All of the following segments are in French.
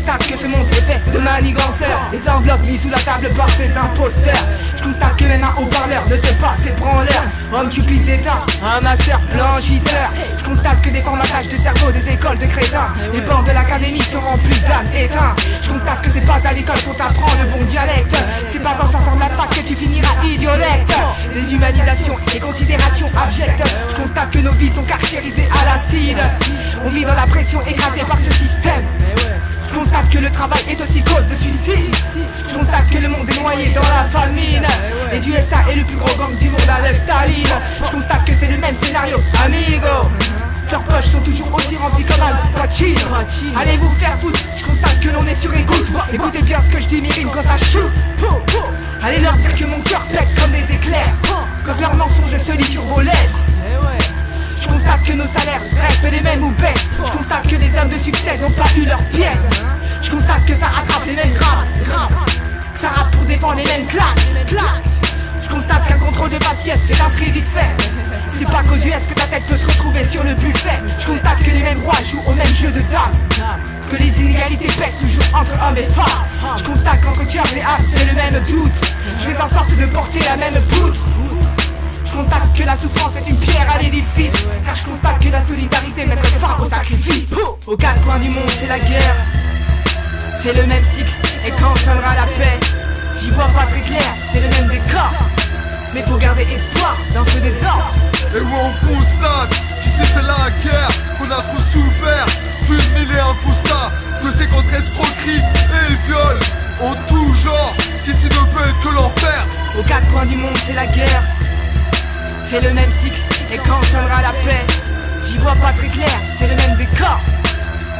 constate que ce monde est fait de maniganceurs, des enveloppes mises sous la table par ces imposteurs. Je constate que même un haut-parleur ne te pas ces branleurs. Homme cupide d'état, amasseur, blanchisseur. Je constate que des formatages de cerveau des écoles de crétins. Les bancs de l'académie sont remplis d'ânes éteints. Je constate que c'est pas à l'école qu'on t'apprend le bon dialecte. C'est pas en sortant de la fac que tu finiras idiolecte. Déshumanisation et considération abjecte. Je constate que nos vies sont carcérisées à l'acide. On vit dans la pression écrasée par ce système. Je constate que le travail est aussi cause de suicide. Je constate que le monde est noyé dans la famine. Les USA est le plus gros gang du monde avec Staline. Je constate que c'est le même scénario, amigo. Leurs poches sont toujours aussi remplies comme Al Pacino. Allez vous faire foutre, je constate que l'on est sur écoute. Écoutez bien ce que je dis, mes rimes quand ça shoot. Allez leur dire que mon cœur pète comme des éclairs quand leurs mensonges se lient sur vos lèvres. Je constate que nos salaires restent les mêmes ou baissent. Je constate que des hommes de succès n'ont pas eu leur pièce. Je constate que ça attrape les mêmes grappes, que ça rappe pour défendre les mêmes claques. Je constate qu'un contrôle de faciès est un très vite fait. C'est pas qu'aux US que ta tête peut se retrouver sur le buffet. Je constate que les mêmes rois jouent au même jeu de dames, que les inégalités pèsent toujours entre hommes et femmes. Je constate qu'entre cœur et âme c'est le même doute. Je fais en sorte de porter la même poutre. Je constate que la souffrance est une pierre à l'édifice, car je constate que la solidarité mène fin au sacrifice. Aux quatre coins du monde c'est la guerre, c'est le même cycle, et quand sonnera la paix, j'y vois pas très clair, c'est le même décor. Mais faut garder espoir dans ce désordre. Et où on constate qu'ici c'est la guerre, qu'on a trop souffert. Plus de 1001 constats, que c'est contre escroquerie et viol en tout genre, qu'ici ne peut être que l'enfer. Aux quatre coins du monde c'est la guerre, c'est le même cycle, et quand sonnera la paix, j'y vois pas très clair, c'est le même décor.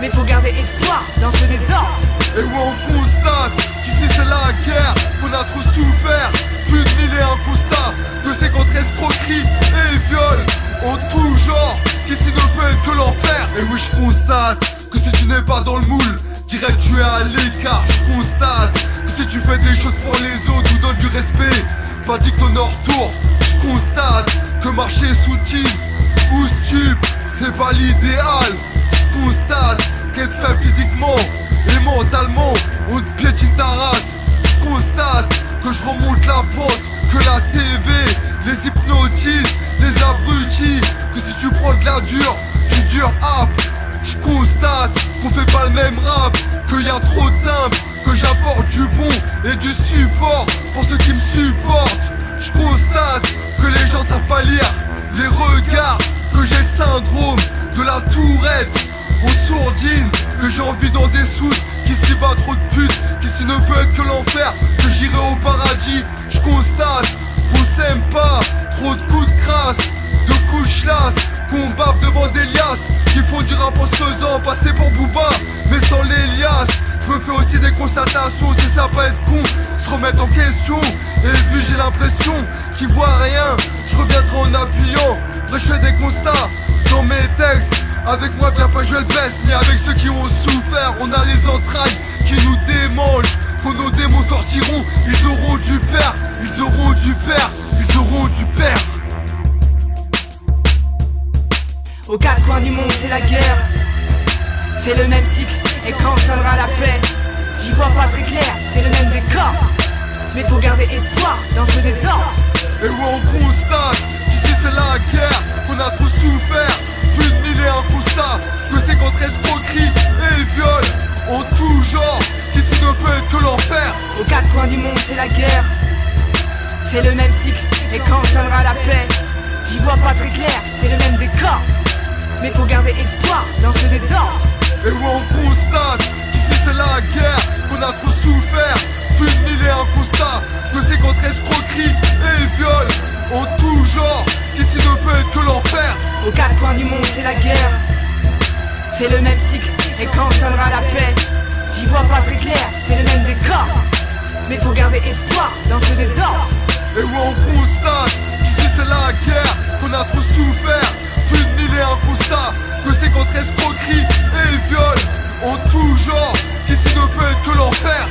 Mais faut garder espoir dans ce désordre. Et où on constate qu'ici c'est la guerre, qu'on a trop souffert. Plus de 1001 constats, que c'est contre escroquerie et viol en tout genre, qu'ici ne peut être que l'enfer. Et oui je constate que si tu n'es pas dans le moule, direct tu es à l'écart. Je constate que si tu fais des choses pour les autres ou donnes du respect, pas dit que ton retour. Je constate que marcher sous tease ou stup, c'est pas l'idéal. Je constate qu'être faible physiquement et mentalement, on te piétine ta race. Je constate que je remonte la pente, que la TV les hypnotise, les abrutis. Que si tu prends de la dure, tu dures ap. Je constate qu'on fait pas le même rap, qu'il y a trop de timbres, que j'apporte du bon et du support pour ceux qui me supportent. Je constate que les gens savent pas lire les regards, que j'ai le syndrome de la tourette aux sourdines, que j'ai envie dans des soutes, qu'ici bat trop de putes, qu'ici ne peut être que l'enfer, que j'irai au paradis. Je constate qu'on s'aime pas, trop de coups de crasse, de coups de chlasse, qu'on bave devant des liasses, qui font du rap en se faisant passer pour Booba, mais sans les liasses. Je me fais aussi des constatations, c'est ça pas être con, se remettre en question. Et vu j'ai l'impression qu'ils voient rien, je reviendrai en appuyant. Après je fais des constats dans mes textes. Avec moi viens pas jouer le best, mais avec ceux qui ont souffert. On a les entrailles qui nous démangent. Quand nos démons sortiront, ils auront du père, ils auront du père, ils auront du père. Aux quatre coins du monde c'est la guerre, c'est le même cycle, et quand sonnera la paix, j'y vois pas très clair, c'est le même décor. Mais faut garder espoir dans ce désordre. Et où on constate qu'ici c'est la guerre, qu'on a trop souffert. Plus de 1001 constats, que c'est contre escroquerie et viol en tout genre, qu'ici ne peut être que l'enfer. Aux quatre coins du monde c'est la guerre, c'est le même cycle, et quand sonnera la paix, j'y vois pas très clair, c'est le même décor. Mais faut garder espoir dans ce désordre. Et où on constate qu'ici c'est la guerre, qu'on a trop souffert. Plus de 1001 constats, que c'est contre escroquerie et viol en tout genre, qu'ici ne peut être que l'enfer. Aux quatre coins du monde c'est la guerre, c'est le même cycle, et quand sonnera la paix, j'y vois pas très clair, c'est le même décor. Mais faut garder espoir dans ce désordre. Et où on constate qu'ici c'est la guerre, qu'on a trop souffert. Plus de 1001 constats, que c'est contre escroquerie et viol en tout genre, qu'ici ne peut être que l'enfer.